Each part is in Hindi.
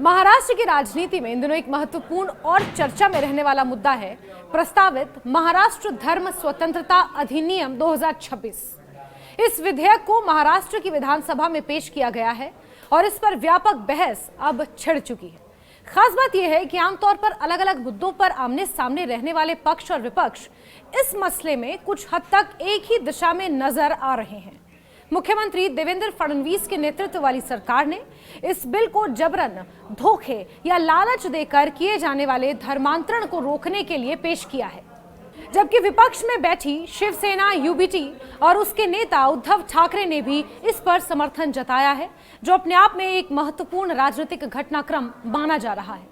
महाराष्ट्र की राजनीति में इन दिनों एक महत्वपूर्ण और चर्चा में रहने वाला मुद्दा है प्रस्तावित महाराष्ट्र धर्म स्वतंत्रता अधिनियम 2026। इस विधेयक को महाराष्ट्र की विधानसभा में पेश किया गया है और इस पर व्यापक बहस अब छिड़ चुकी है। खास बात यह है कि आमतौर पर अलग अलग मुद्दों पर आमने सामने रहने वाले पक्ष और विपक्ष इस मसले में कुछ हद तक एक ही दिशा में नजर आ रहे हैं। मुख्यमंत्री देवेंद्र फडणवीस के नेतृत्व वाली सरकार ने इस बिल को जबरन, धोखे या लालच देकर किए जाने वाले धर्मांतरण को रोकने के लिए पेश किया है, जबकि विपक्ष में बैठी शिवसेना यूबीटी और उसके नेता उद्धव ठाकरे ने भी इस पर समर्थन जताया है, जो अपने आप में एक महत्वपूर्ण राजनीतिक घटनाक्रम माना जा रहा है।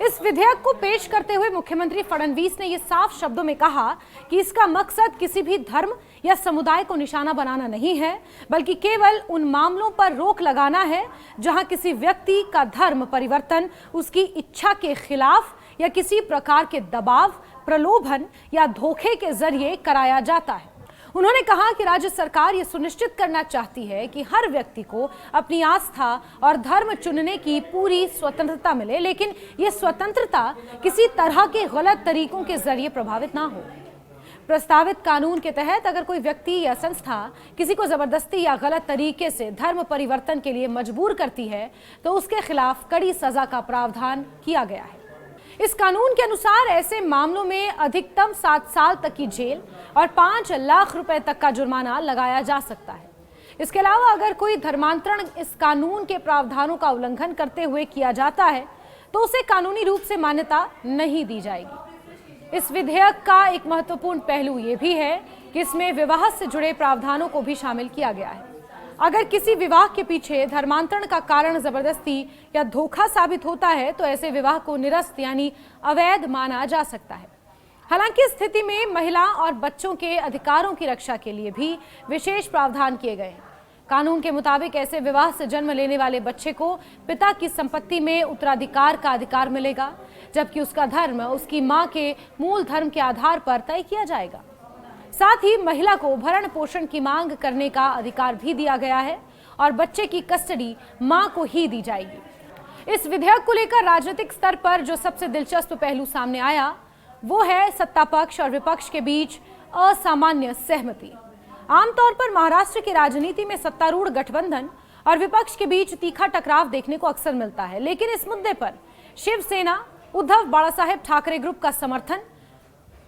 इस विधेयक को पेश करते हुए मुख्यमंत्री फडणवीस ने यह साफ शब्दों में कहा कि इसका मकसद किसी भी धर्म या समुदाय को निशाना बनाना नहीं है, बल्कि केवल उन मामलों पर रोक लगाना है जहां किसी व्यक्ति का धर्म परिवर्तन उसकी इच्छा के खिलाफ या किसी प्रकार के दबाव, प्रलोभन या धोखे के जरिए कराया जाता है। उन्होंने कहा कि राज्य सरकार ये सुनिश्चित करना चाहती है कि हर व्यक्ति को अपनी आस्था और धर्म चुनने की पूरी स्वतंत्रता मिले, लेकिन ये स्वतंत्रता किसी तरह के गलत तरीकों के जरिए प्रभावित ना हो। प्रस्तावित कानून के तहत अगर कोई व्यक्ति या संस्था किसी को जबरदस्ती या गलत तरीके से धर्म परिवर्तन के लिए मजबूर करती है, तो उसके खिलाफ कड़ी सजा का प्रावधान किया गया है। इस कानून के अनुसार ऐसे मामलों में अधिकतम 7 साल तक की जेल और 5 लाख रुपए तक का जुर्माना लगाया जा सकता है। इसके अलावा अगर कोई धर्मांतरण इस कानून के प्रावधानों का उल्लंघन करते हुए किया जाता है, तो उसे कानूनी रूप से मान्यता नहीं दी जाएगी। इस विधेयक का एक महत्वपूर्ण पहलू ये भी है कि इसमें विवाह से जुड़े प्रावधानों को भी शामिल किया गया है। अगर किसी विवाह के पीछे धर्मांतरण का कारण जबरदस्ती या धोखा साबित होता है, तो ऐसे विवाह को निरस्त यानी अवैध माना जा सकता है। हालांकि इस स्थिति में महिला और बच्चों के अधिकारों की रक्षा के लिए भी विशेष प्रावधान किए गए हैं। कानून के मुताबिक ऐसे विवाह से जन्म लेने वाले बच्चे को पिता की संपत्ति में उत्तराधिकार का अधिकार मिलेगा, जबकि उसका धर्म उसकी मां के मूल धर्म के आधार पर तय किया जाएगा। साथ ही महिला को भरण पोषण की मांग करने का अधिकार भी दिया गया है और बच्चे की कस्टडी मां को ही दी जाएगी। इस विधेयक को लेकर राजनीतिक स्तर पर जो सबसे दिलचस्प पहलू सामने आया, वो है सत्ता पक्ष और विपक्ष के बीच असामान्य सहमति। आमतौर पर महाराष्ट्र की राजनीति में सत्तारूढ़ गठबंधन और विपक्ष के बीच तीखा टकराव देखने को अक्सर मिलता है, लेकिन इस मुद्दे पर शिवसेना, उद्धव बाळासाहेब ठाकरे ग्रुप का समर्थन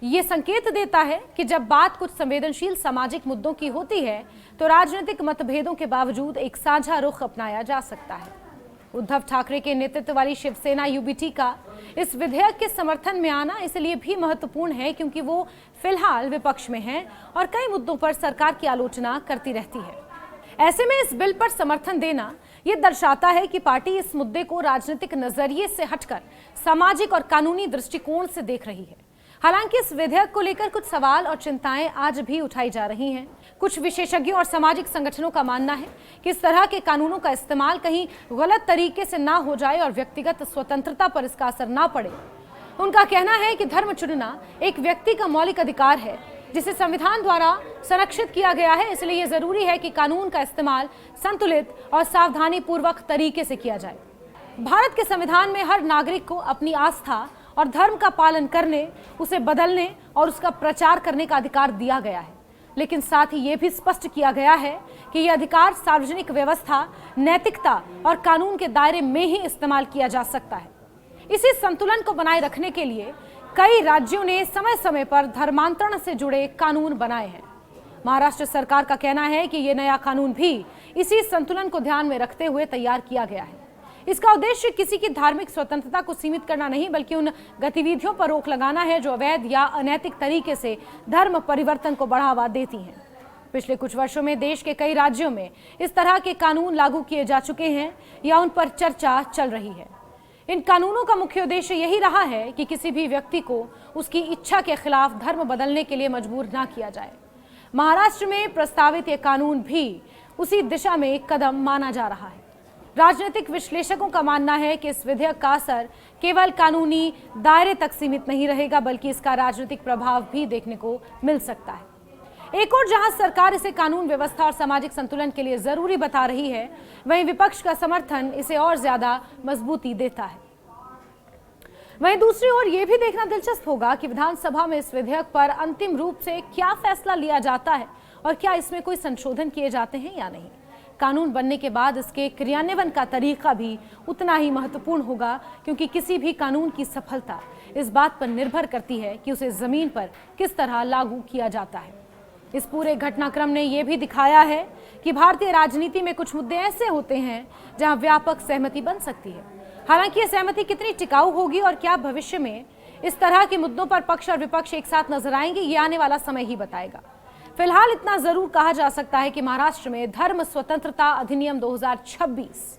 ये संकेत देता है कि जब बात कुछ संवेदनशील सामाजिक मुद्दों की होती है, तो राजनीतिक मतभेदों के बावजूद एक साझा रुख अपनाया जा सकता है। उद्धव ठाकरे के नेतृत्व वाली शिवसेना यूबीटी का इस विधेयक के समर्थन में आना इसलिए भी महत्वपूर्ण है क्योंकि वो फिलहाल विपक्ष में है और कई मुद्दों पर सरकार की आलोचना करती रहती है। ऐसे में इस बिल पर समर्थन देना ये दर्शाता है कि पार्टी इस मुद्दे को राजनीतिक नजरिए से हटकर सामाजिक और कानूनी दृष्टिकोण से देख रही है। हालांकि इस विधेयक को लेकर कुछ सवाल और चिंताएं आज भी उठाई जा रही हैं। कुछ विशेषज्ञों और सामाजिक संगठनों का मानना है कि इस तरह के कानूनों का इस्तेमाल कहीं गलत तरीके से ना हो जाए और व्यक्तिगत स्वतंत्रता पर इसका असर ना पड़े। उनका कहना है कि धर्म चुनना एक व्यक्ति का मौलिक अधिकार है, जिसे संविधान द्वारा संरक्षित किया गया है। इसलिए यह जरूरी है कि कानून का इस्तेमाल संतुलित और सावधानी पूर्वक तरीके से किया जाए। भारत के संविधान में हर नागरिक को अपनी आस्था और धर्म का पालन करने, उसे बदलने और उसका प्रचार करने का अधिकार दिया गया है, लेकिन साथ ही ये भी स्पष्ट किया गया है कि यह अधिकार सार्वजनिक व्यवस्था, नैतिकता और कानून के दायरे में ही इस्तेमाल किया जा सकता है। इसी संतुलन को बनाए रखने के लिए कई राज्यों ने समय समय पर धर्मांतरण से जुड़े कानून बनाए हैं। महाराष्ट्र सरकार का कहना है कि यह नया कानून भी इसी संतुलन को ध्यान में रखते हुए तैयार किया गया है। इसका उद्देश्य किसी की धार्मिक स्वतंत्रता को सीमित करना नहीं, बल्कि उन गतिविधियों पर रोक लगाना है जो अवैध या अनैतिक तरीके से धर्म परिवर्तन को बढ़ावा देती हैं। पिछले कुछ वर्षों में देश के कई राज्यों में इस तरह के कानून लागू किए जा चुके हैं या उन पर चर्चा चल रही है। इन कानूनों का मुख्य उद्देश्य यही रहा है कि किसी भी व्यक्ति को उसकी इच्छा के खिलाफ धर्म बदलने के लिए मजबूर ना किया जाए। महाराष्ट्र में प्रस्तावित यह कानून भी उसी दिशा में एक कदम माना जा रहा है। राजनीतिक विश्लेषकों का मानना है कि इस विधेयक का असर केवल कानूनी दायरे तक सीमित नहीं रहेगा, बल्कि इसका राजनीतिक प्रभाव भी देखने को मिल सकता है। एक और जहां सरकार इसे कानून व्यवस्था और सामाजिक संतुलन के लिए जरूरी बता रही है, वहीं विपक्ष का समर्थन इसे और ज्यादा मजबूती देता है। वहीं दूसरी ओर यह भी देखना दिलचस्प होगा कि विधानसभा में इस विधेयक पर अंतिम रूप से क्या फैसला लिया जाता है और क्या इसमें कोई संशोधन किए जाते हैं या नहीं। कानून बनने के बाद इसके क्रियान्वयन का तरीका भी उतना ही महत्वपूर्ण होगा, क्योंकि किसी भी कानून की सफलता इस बात पर निर्भर करती है कि उसे जमीन पर किस तरह लागू किया जाता है। इस पूरे घटनाक्रम ने यह भी दिखाया है कि भारतीय राजनीति में कुछ मुद्दे ऐसे होते हैं जहां व्यापक सहमति बन सकती है। हालांकि यह सहमति कितनी टिकाऊ होगी और क्या भविष्य में इस तरह के मुद्दों पर पक्ष और विपक्ष एक साथ नजर आएंगे, ये आने वाला समय ही बताएगा। फिलहाल इतना जरूर कहा जा सकता है कि महाराष्ट्र में धर्म स्वतंत्रता अधिनियम 2026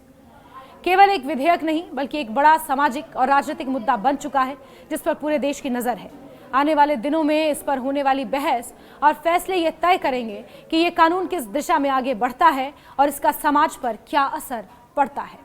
केवल एक विधेयक नहीं बल्कि एक बड़ा सामाजिक और राजनीतिक मुद्दा बन चुका है, जिस पर पूरे देश की नजर है। आने वाले दिनों में इस पर होने वाली बहस और फैसले ये तय करेंगे कि ये कानून किस दिशा में आगे बढ़ता है और इसका समाज पर क्या असर पड़ता है।